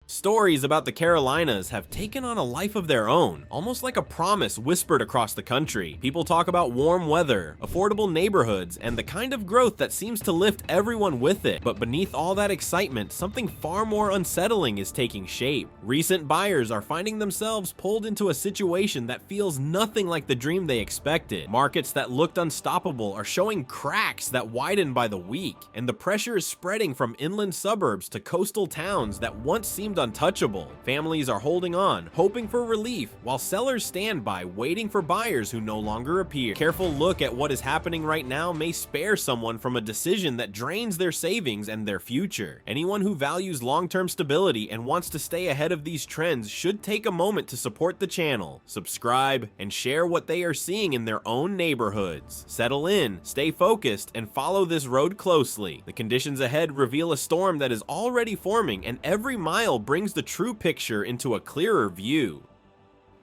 Stories about the Carolinas have taken on a life of their own, almost like a promise whispered across the country. People talk about warm weather, affordable neighborhoods, and the kind of growth that seems to lift everyone with it. But beneath all that excitement, something far more unsettling is taking shape. Recent buyers are finding themselves pulled into a situation that feels nothing like the dream they expected. Markets that looked unstoppable are showing cracks that widen by the week, and the pressure is spreading from inland suburbs to coastal towns that once seemed untouchable. Families are holding on, hoping for relief, while sellers stand by, waiting for buyers who no longer appear. Careful look at what is happening right now may spare someone from a decision that drains their savings and their future. Anyone who values long-term stability and wants to stay ahead of these trends should take a moment to support the channel, subscribe, and share what they are seeing in their own neighborhoods. Settle in, stay focused, and follow this road closely. The conditions ahead reveal a storm that is already forming, and every mile brings the true picture into a clearer view.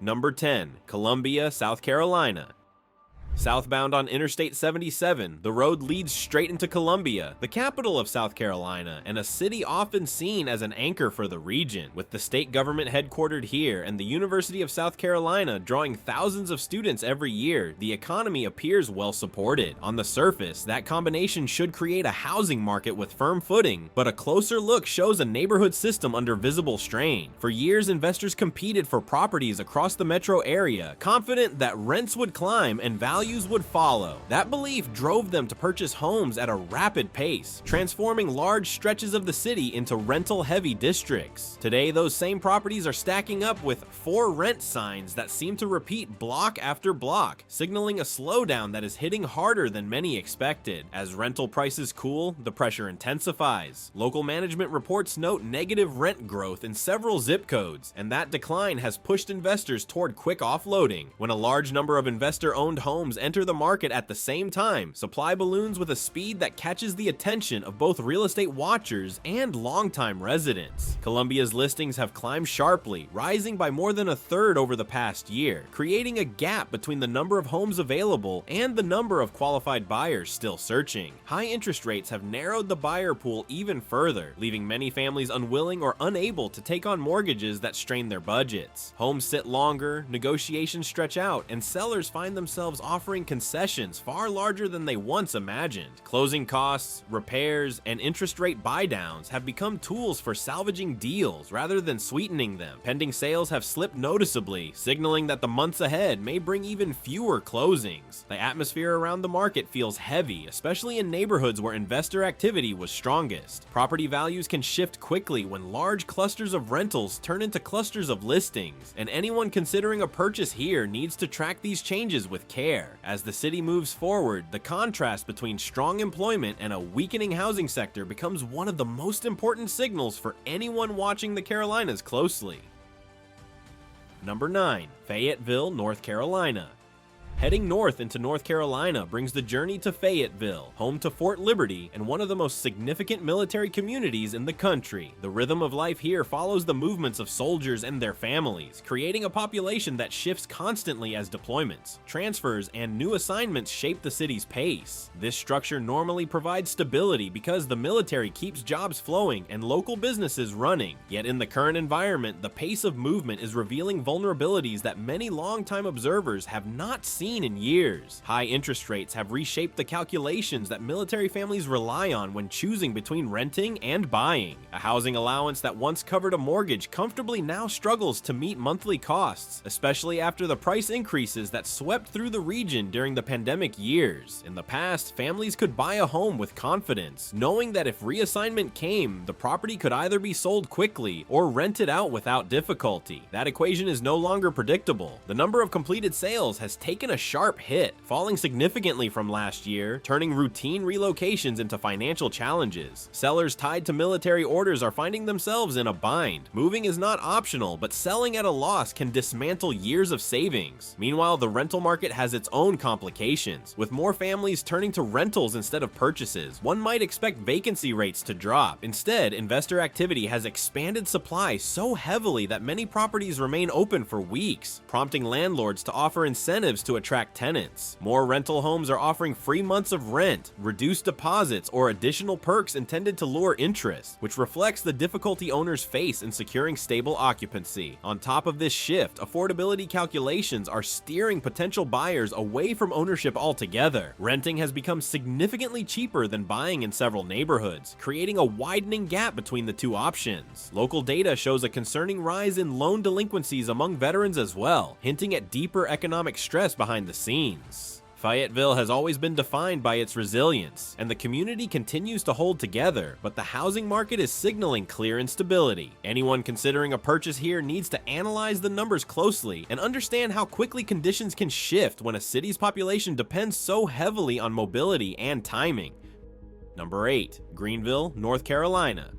Number 10. Columbia, South Carolina. Southbound on Interstate 77, the road leads straight into Columbia, the capital of South Carolina, and a city often seen as an anchor for the region. With the state government headquartered here and the University of South Carolina drawing thousands of students every year, the economy appears well supported. On the surface, that combination should create a housing market with firm footing, but a closer look shows a neighborhood system under visible strain. For years, investors competed for properties across the metro area, confident that rents would climb and values would follow. That belief drove them to purchase homes at a rapid pace, transforming large stretches of the city into rental-heavy districts. Today, those same properties are stacking up with "for rent" signs that seem to repeat block after block, signaling a slowdown that is hitting harder than many expected. As rental prices cool, the pressure intensifies. Local management reports note negative rent growth in several zip codes, and that decline has pushed investors toward quick offloading. When a large number of investor-owned homes enter the market at the same time, supply balloons with a speed that catches the attention of both real estate watchers and longtime residents. Columbia's listings have climbed sharply, rising by more than a third over the past year, creating a gap between the number of homes available and the number of qualified buyers still searching. High interest rates have narrowed the buyer pool even further, leaving many families unwilling or unable to take on mortgages that strain their budgets. Homes sit longer, negotiations stretch out, and sellers find themselves offering concessions far larger than they once imagined. Closing costs, repairs, and interest rate buy-downs have become tools for salvaging deals rather than sweetening them. Pending sales have slipped noticeably, signaling that the months ahead may bring even fewer closings. The atmosphere around the market feels heavy, especially in neighborhoods where investor activity was strongest. Property values can shift quickly when large clusters of rentals turn into clusters of listings, and anyone considering a purchase here needs to track these changes with care. As the city moves forward, the contrast between strong employment and a weakening housing sector becomes one of the most important signals for anyone watching the Carolinas closely. Number 9. Fayetteville, North Carolina. Heading north into North Carolina brings the journey to Fayetteville, home to Fort Liberty and one of the most significant military communities in the country. The rhythm of life here follows the movements of soldiers and their families, creating a population that shifts constantly as deployments, transfers, and new assignments shape the city's pace. This structure normally provides stability because the military keeps jobs flowing and local businesses running. Yet in the current environment, the pace of movement is revealing vulnerabilities that many longtime observers have not seen in years. High interest rates have reshaped the calculations that military families rely on when choosing between renting and buying. A housing allowance that once covered a mortgage comfortably now struggles to meet monthly costs, especially after the price increases that swept through the region during the pandemic years. In the past, families could buy a home with confidence, knowing that if reassignment came, the property could either be sold quickly or rented out without difficulty. That equation is no longer predictable. The number of completed sales has taken a sharp hit, falling significantly from last year, turning routine relocations into financial challenges. Sellers tied to military orders are finding themselves in a bind. Moving is not optional, but selling at a loss can dismantle years of savings. Meanwhile, the rental market has its own complications. With more families turning to rentals instead of purchases, one might expect vacancy rates to drop. Instead, investor activity has expanded supply so heavily that many properties remain open for weeks, prompting landlords to offer incentives to attract tenants. More rental homes are offering free months of rent, reduced deposits, or additional perks intended to lure interest, which reflects the difficulty owners face in securing stable occupancy. On top of this shift, affordability calculations are steering potential buyers away from ownership altogether. Renting has become significantly cheaper than buying in several neighborhoods, creating a widening gap between the two options. Local data shows a concerning rise in loan delinquencies among veterans as well, hinting at deeper economic stress behind the scenes. Fayetteville has always been defined by its resilience, and the community continues to hold together, but the housing market is signaling clear instability. Anyone considering a purchase here needs to analyze the numbers closely and understand how quickly conditions can shift when a city's population depends so heavily on mobility and timing. Number 8. Greenville, North Carolina.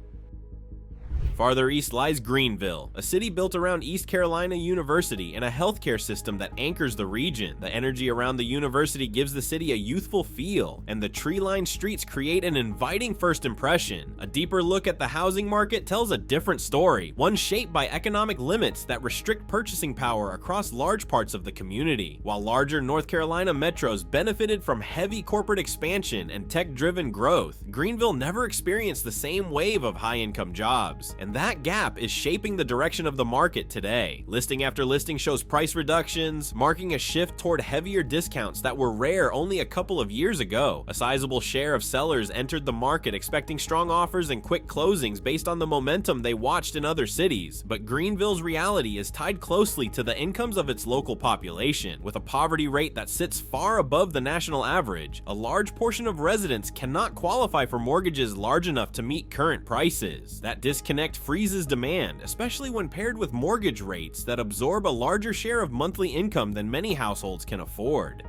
Farther east lies Greenville, a city built around East Carolina University and a healthcare system that anchors the region. The energy around the university gives the city a youthful feel, and the tree-lined streets create an inviting first impression. A deeper look at the housing market tells a different story, one shaped by economic limits that restrict purchasing power across large parts of the community. While larger North Carolina metros benefited from heavy corporate expansion and tech-driven growth, Greenville never experienced the same wave of high-income jobs. And that gap is shaping the direction of the market today. Listing after listing shows price reductions, marking a shift toward heavier discounts that were rare only a couple of years ago. A sizable share of sellers entered the market expecting strong offers and quick closings based on the momentum they watched in other cities. But Greenville's reality is tied closely to the incomes of its local population. With a poverty rate that sits far above the national average, a large portion of residents cannot qualify for mortgages large enough to meet current prices. That disconnect freezes demand, especially when paired with mortgage rates that absorb a larger share of monthly income than many households can afford.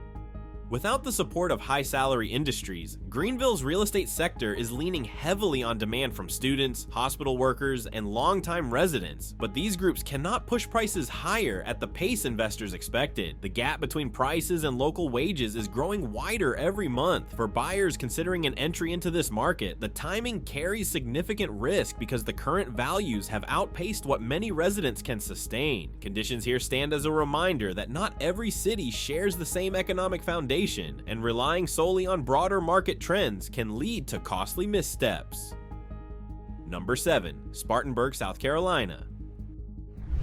Without the support of high-salary industries, Greenville's real estate sector is leaning heavily on demand from students, hospital workers, and longtime residents, but these groups cannot push prices higher at the pace investors expected. The gap between prices and local wages is growing wider every month. For buyers considering an entry into this market, the timing carries significant risk because the current values have outpaced what many residents can sustain. Conditions here stand as a reminder that not every city shares the same economic foundation, and relying solely on broader market trends can lead to costly missteps. Number 7. Spartanburg, South Carolina.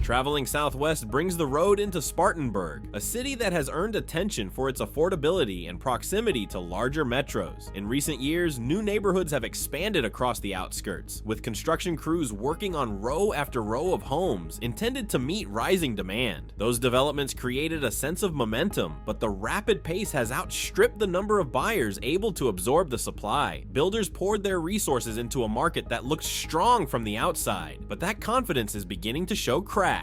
Traveling southwest brings the road into Spartanburg, a city that has earned attention for its affordability and proximity to larger metros. In recent years, new neighborhoods have expanded across the outskirts, with construction crews working on row after row of homes intended to meet rising demand. Those developments created a sense of momentum, but the rapid pace has outstripped the number of buyers able to absorb the supply. Builders poured their resources into a market that looked strong from the outside, but that confidence is beginning to show cracks.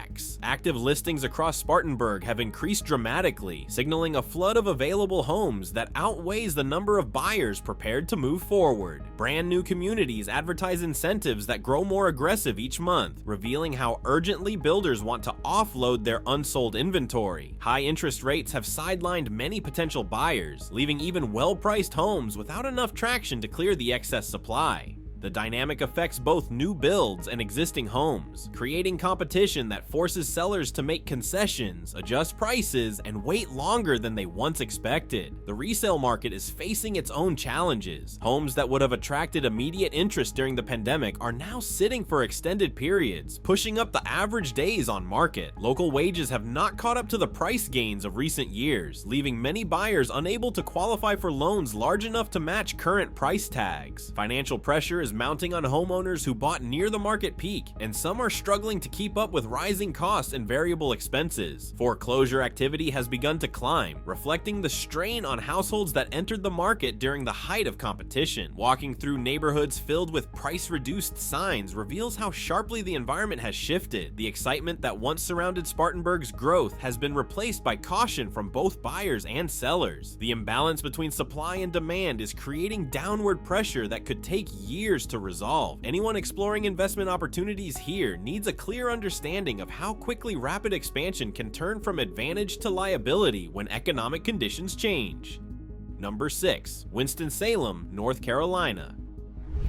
Active listings across Spartanburg have increased dramatically, signaling a flood of available homes that outweighs the number of buyers prepared to move forward. Brand new communities advertise incentives that grow more aggressive each month, revealing how urgently builders want to offload their unsold inventory. High interest rates have sidelined many potential buyers, leaving even well-priced homes without enough traction to clear the excess supply. The dynamic affects both new builds and existing homes, creating competition that forces sellers to make concessions, adjust prices, and wait longer than they once expected. The resale market is facing its own challenges. Homes that would have attracted immediate interest during the pandemic are now sitting for extended periods, pushing up the average days on market. Local wages have not caught up to the price gains of recent years, leaving many buyers unable to qualify for loans large enough to match current price tags. Financial pressure is mounting on homeowners who bought near the market peak, and some are struggling to keep up with rising costs and variable expenses. Foreclosure activity has begun to climb, reflecting the strain on households that entered the market during the height of competition. Walking through neighborhoods filled with price-reduced signs reveals how sharply the environment has shifted. The excitement that once surrounded Spartanburg's growth has been replaced by caution from both buyers and sellers. The imbalance between supply and demand is creating downward pressure that could take years to resolve. Anyone exploring investment opportunities here needs a clear understanding of how quickly rapid expansion can turn from advantage to liability when economic conditions change. Number 6. Winston-Salem, North Carolina.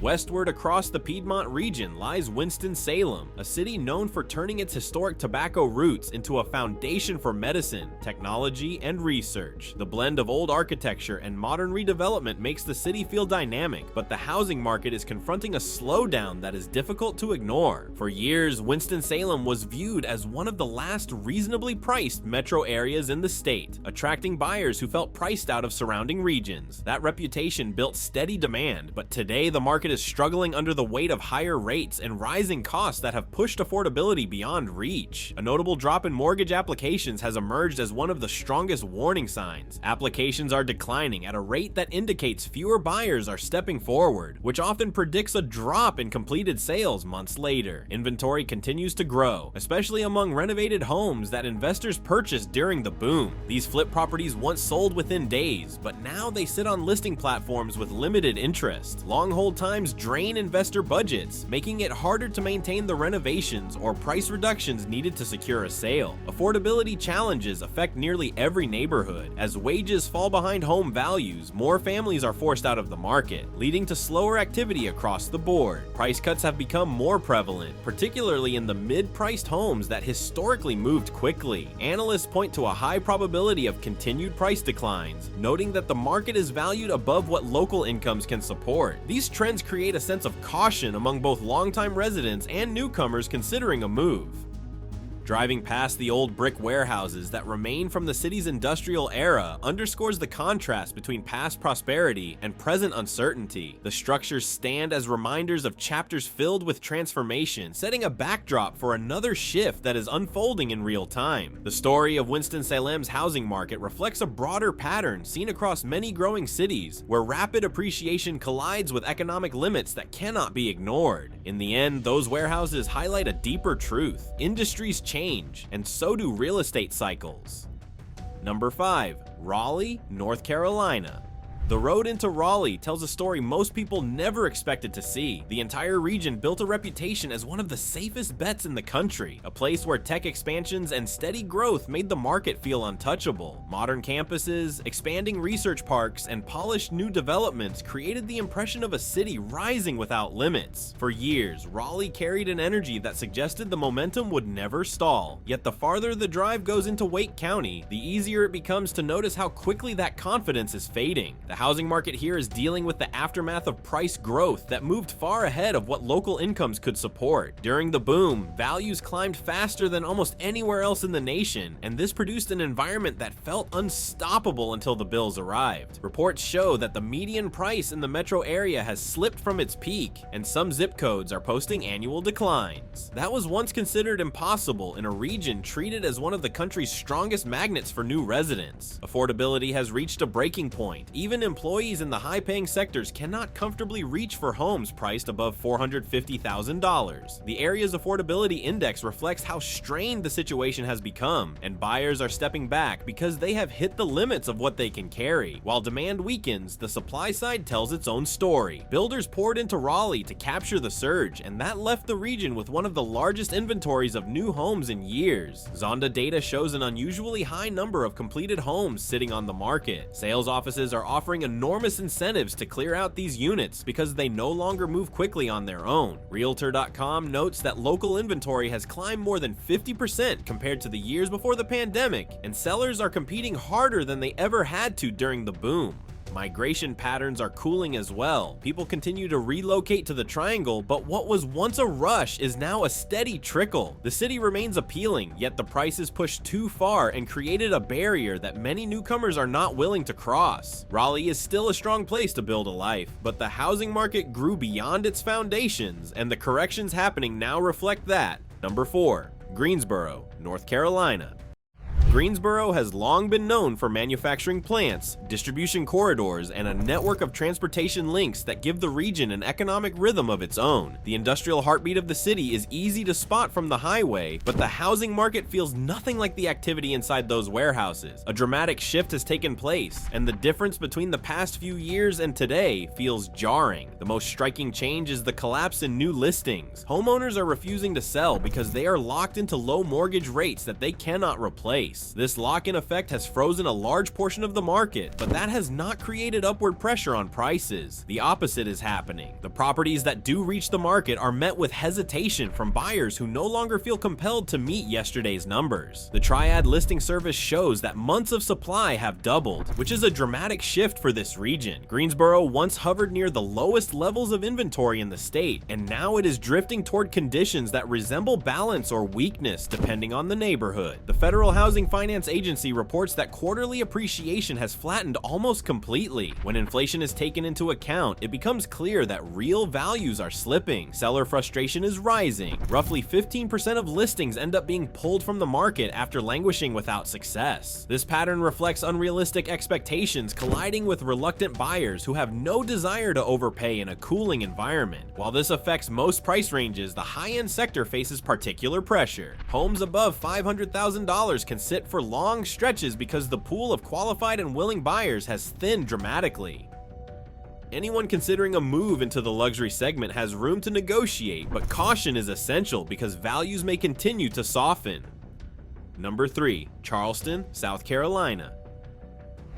Westward across the Piedmont region lies Winston-Salem, a city known for turning its historic tobacco roots into a foundation for medicine, technology, and research. The blend of old architecture and modern redevelopment makes the city feel dynamic, but the housing market is confronting a slowdown that is difficult to ignore. For years, Winston-Salem was viewed as one of the last reasonably priced metro areas in the state, attracting buyers who felt priced out of surrounding regions. That reputation built steady demand, but today the market is struggling under the weight of higher rates and rising costs that have pushed affordability beyond reach. A notable drop in mortgage applications has emerged as one of the strongest warning signs. Applications are declining at a rate that indicates fewer buyers are stepping forward, which often predicts a drop in completed sales months later. Inventory continues to grow, especially among renovated homes that investors purchased during the boom. These flip properties once sold within days, but now they sit on listing platforms with limited interest. Long hold times drain investor budgets, making it harder to maintain the renovations or price reductions needed to secure a sale. Affordability challenges affect nearly every neighborhood. As wages fall behind home values, more families are forced out of the market, leading to slower activity across the board. Price cuts have become more prevalent, particularly in the mid-priced homes that historically moved quickly. Analysts point to a high probability of continued price declines, noting that the market is valued above what local incomes can support. These trends create a sense of caution among both longtime residents and newcomers considering a move. Driving past the old brick warehouses that remain from the city's industrial era underscores the contrast between past prosperity and present uncertainty. The structures stand as reminders of chapters filled with transformation, setting a backdrop for another shift that is unfolding in real time. The story of Winston-Salem's housing market reflects a broader pattern seen across many growing cities, where rapid appreciation collides with economic limits that cannot be ignored. In the end, those warehouses highlight a deeper truth. Industries change, and so do real estate cycles. Number 5. Raleigh, North Carolina. The road into Raleigh tells a story most people never expected to see. The entire region built a reputation as one of the safest bets in the country, a place where tech expansions and steady growth made the market feel untouchable. Modern campuses, expanding research parks, and polished new developments created the impression of a city rising without limits. For years, Raleigh carried an energy that suggested the momentum would never stall. Yet the farther the drive goes into Wake County, the easier it becomes to notice how quickly that confidence is fading. The housing market here is dealing with the aftermath of price growth that moved far ahead of what local incomes could support. During the boom, values climbed faster than almost anywhere else in the nation, and this produced an environment that felt unstoppable until the bills arrived. Reports show that the median price in the metro area has slipped from its peak, and some zip codes are posting annual declines. That was once considered impossible in a region treated as one of the country's strongest magnets for new residents. Affordability has reached a breaking point. Even employees in the high-paying sectors cannot comfortably reach for homes priced above $450,000. The area's affordability index reflects how strained the situation has become, and buyers are stepping back because they have hit the limits of what they can carry. While demand weakens, the supply side tells its own story. Builders poured into Raleigh to capture the surge, and that left the region with one of the largest inventories of new homes in years. Zonda data shows an unusually high number of completed homes sitting on the market. Sales offices are offering enormous incentives to clear out these units because they no longer move quickly on their own. Realtor.com notes that local inventory has climbed more than 50% compared to the years before the pandemic, and sellers are competing harder than they ever had to during the boom. Migration patterns are cooling as well. People continue to relocate to the Triangle, but what was once a rush is now a steady trickle. The city remains appealing, yet the price is pushed too far and created a barrier that many newcomers are not willing to cross. Raleigh is still a strong place to build a life, but the housing market grew beyond its foundations, and the corrections happening now reflect that. Number 4. Greensboro, North Carolina. Greensboro has long been known for manufacturing plants, distribution corridors, and a network of transportation links that give the region an economic rhythm of its own. The industrial heartbeat of the city is easy to spot from the highway, but the housing market feels nothing like the activity inside those warehouses. A dramatic shift has taken place, and the difference between the past few years and today feels jarring. The most striking change is the collapse in new listings. Homeowners are refusing to sell because they are locked into low mortgage rates that they cannot replace. price. This lock-in effect has frozen a large portion of the market, but that has not created upward pressure on prices. The opposite is happening. The properties that do reach the market are met with hesitation from buyers who no longer feel compelled to meet yesterday's numbers. The Triad listing service shows that months of supply have doubled, which is a dramatic shift for this region. Greensboro once hovered near the lowest levels of inventory in the state, and now it is drifting toward conditions that resemble balance or weakness depending on the neighborhood. The Federal Housing Finance Agency reports that quarterly appreciation has flattened almost completely. When inflation is taken into account, it becomes clear that real values are slipping. Seller frustration is rising. Roughly 15% of listings end up being pulled from the market after languishing without success. This pattern reflects unrealistic expectations colliding with reluctant buyers who have no desire to overpay in a cooling environment. While this affects most price ranges, the high-end sector faces particular pressure. Homes above $500,000 can sit for long stretches because the pool of qualified and willing buyers has thinned dramatically. Anyone considering a move into the luxury segment has room to negotiate, but caution is essential because values may continue to soften. Number 3. Charleston, South Carolina.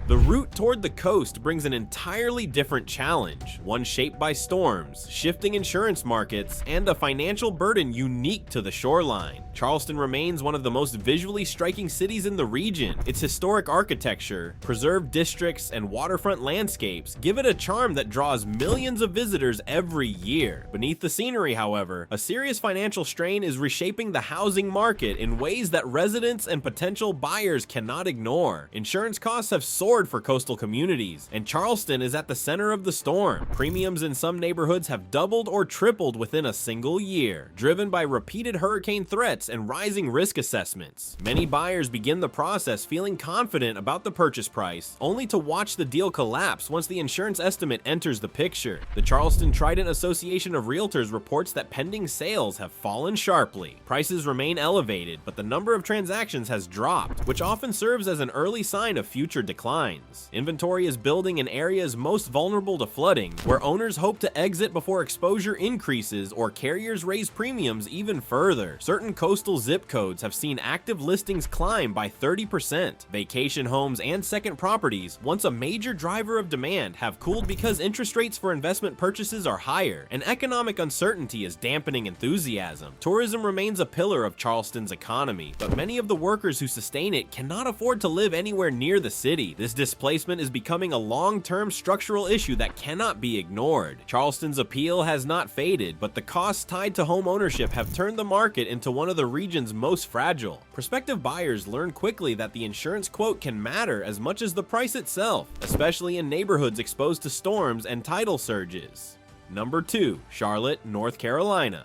The route toward the coast brings an entirely different challenge, one shaped by storms, shifting insurance markets, and a financial burden unique to the shoreline. Charleston remains one of the most visually striking cities in the region. Its historic architecture, preserved districts, and waterfront landscapes give it a charm that draws millions of visitors every year. Beneath the scenery, however, a serious financial strain is reshaping the housing market in ways that residents and potential buyers cannot ignore. Insurance costs have soared for coastal communities, and Charleston is at the center of the storm. Premiums in some neighborhoods have doubled or tripled within a single year, driven by repeated hurricane threats and rising risk assessments. Many buyers begin the process feeling confident about the purchase price, only to watch the deal collapse once the insurance estimate enters the picture. The Charleston Trident Association of Realtors reports that pending sales have fallen sharply. Prices remain elevated, but the number of transactions has dropped, which often serves as an early sign of future decline. Inventory is building in areas most vulnerable to flooding, where owners hope to exit before exposure increases or carriers raise premiums even further. Certain coastal zip codes have seen active listings climb by 30%. Vacation homes and second properties, once a major driver of demand, have cooled because interest rates for investment purchases are higher, and economic uncertainty is dampening enthusiasm. Tourism remains a pillar of Charleston's economy, but many of the workers who sustain it cannot afford to live anywhere near the city. This displacement is becoming a long-term structural issue that cannot be ignored. Charleston's appeal has not faded, but the costs tied to home ownership have turned the market into one of the region's most fragile. Prospective buyers learn quickly that the insurance quote can matter as much as the price itself, especially in neighborhoods exposed to storms and tidal surges. Number 2. Charlotte, North Carolina.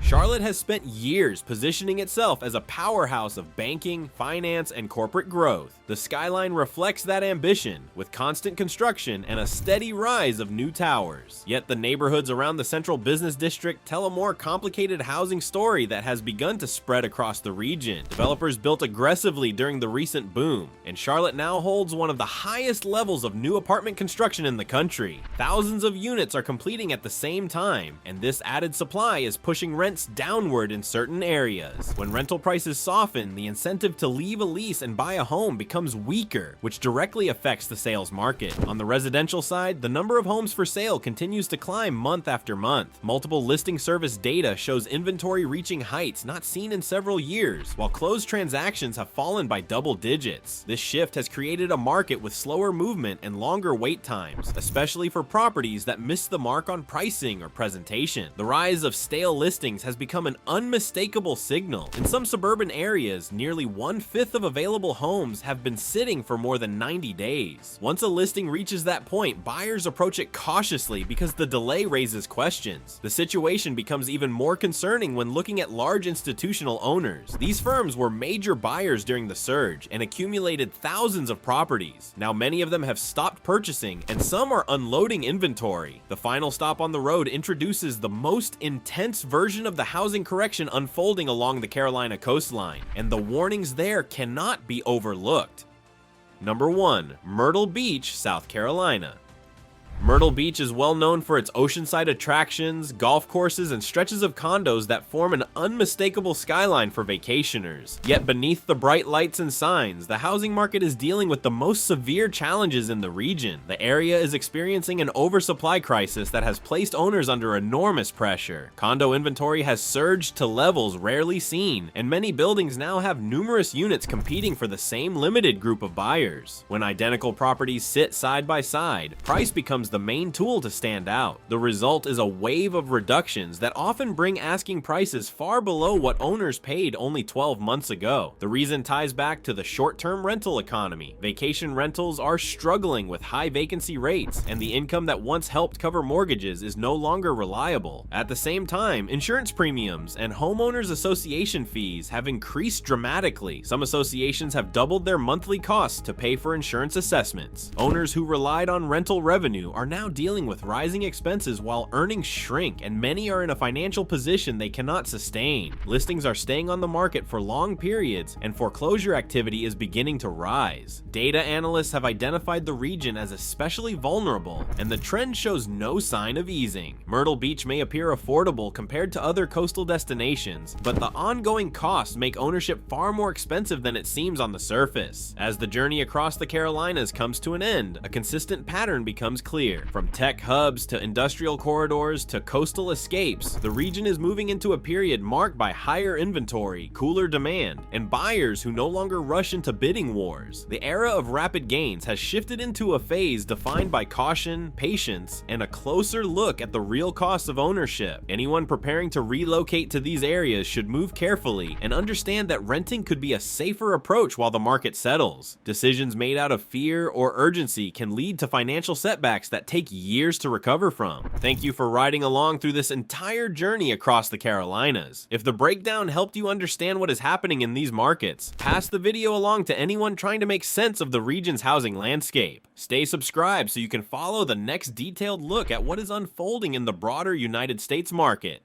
Charlotte has spent years positioning itself as a powerhouse of banking, finance, and corporate growth. The skyline reflects that ambition, with constant construction and a steady rise of new towers. Yet the neighborhoods around the central business district tell a more complicated housing story that has begun to spread across the region. Developers built aggressively during the recent boom, and Charlotte now holds one of the highest levels of new apartment construction in the country. Thousands of units are completing at the same time, and this added supply is pushing rents downward in certain areas. When rental prices soften, the incentive to leave a lease and buy a home becomes weaker, which directly affects the sales market. On the residential side, the number of homes for sale continues to climb month after month. Multiple listing service data shows inventory reaching heights not seen in several years, while closed transactions have fallen by double digits. This shift has created a market with slower movement and longer wait times, especially for properties that miss the mark on pricing or presentation. The rise of stale listings has become an unmistakable signal. In some suburban areas, nearly 1/5 of available homes have been sitting for more than 90 days. Once a listing reaches that point, buyers approach it cautiously because the delay raises questions. The situation becomes even more concerning when looking at large institutional owners. These firms were major buyers during the surge and accumulated thousands of properties. Now many of them have stopped purchasing, and some are unloading inventory. The final stop on the road introduces the most intense version of the housing correction unfolding along the Carolina coastline, and the warnings there cannot be overlooked. Number 1. Myrtle Beach, South Carolina. Myrtle Beach is well known for its oceanside attractions, golf courses, and stretches of condos that form an unmistakable skyline for vacationers. Yet beneath the bright lights and signs, the housing market is dealing with the most severe challenges in the region. The area is experiencing an oversupply crisis that has placed owners under enormous pressure. Condo inventory has surged to levels rarely seen, and many buildings now have numerous units competing for the same limited group of buyers. When identical properties sit side by side, price becomes the main tool to stand out. The result is a wave of reductions that often bring asking prices far below what owners paid only 12 months ago. The reason ties back to the short-term rental economy. Vacation rentals are struggling with high vacancy rates, and the income that once helped cover mortgages is no longer reliable. At the same time, insurance premiums and homeowners association fees have increased dramatically. Some associations have doubled their monthly costs to pay for insurance assessments. Owners who relied on rental revenue are now dealing with rising expenses while earnings shrink, and many are in a financial position they cannot sustain. Listings are staying on the market for long periods, and foreclosure activity is beginning to rise. Data analysts have identified the region as especially vulnerable, and the trend shows no sign of easing. Myrtle Beach may appear affordable compared to other coastal destinations, but the ongoing costs make ownership far more expensive than it seems on the surface. As the journey across the Carolinas comes to an end, a consistent pattern becomes clear. From tech hubs to industrial corridors to coastal escapes, the region is moving into a period marked by higher inventory, cooler demand, and buyers who no longer rush into bidding wars. The era of rapid gains has shifted into a phase defined by caution, patience, and a closer look at the real cost of ownership. Anyone preparing to relocate to these areas should move carefully and understand that renting could be a safer approach while the market settles. Decisions made out of fear or urgency can lead to financial setbacks that take years to recover from. Thank you for riding along through this entire journey across the Carolinas. If the breakdown helped you understand what is happening in these markets, pass the video along to anyone trying to make sense of the region's housing landscape. Stay subscribed so you can follow the next detailed look at what is unfolding in the broader United States market.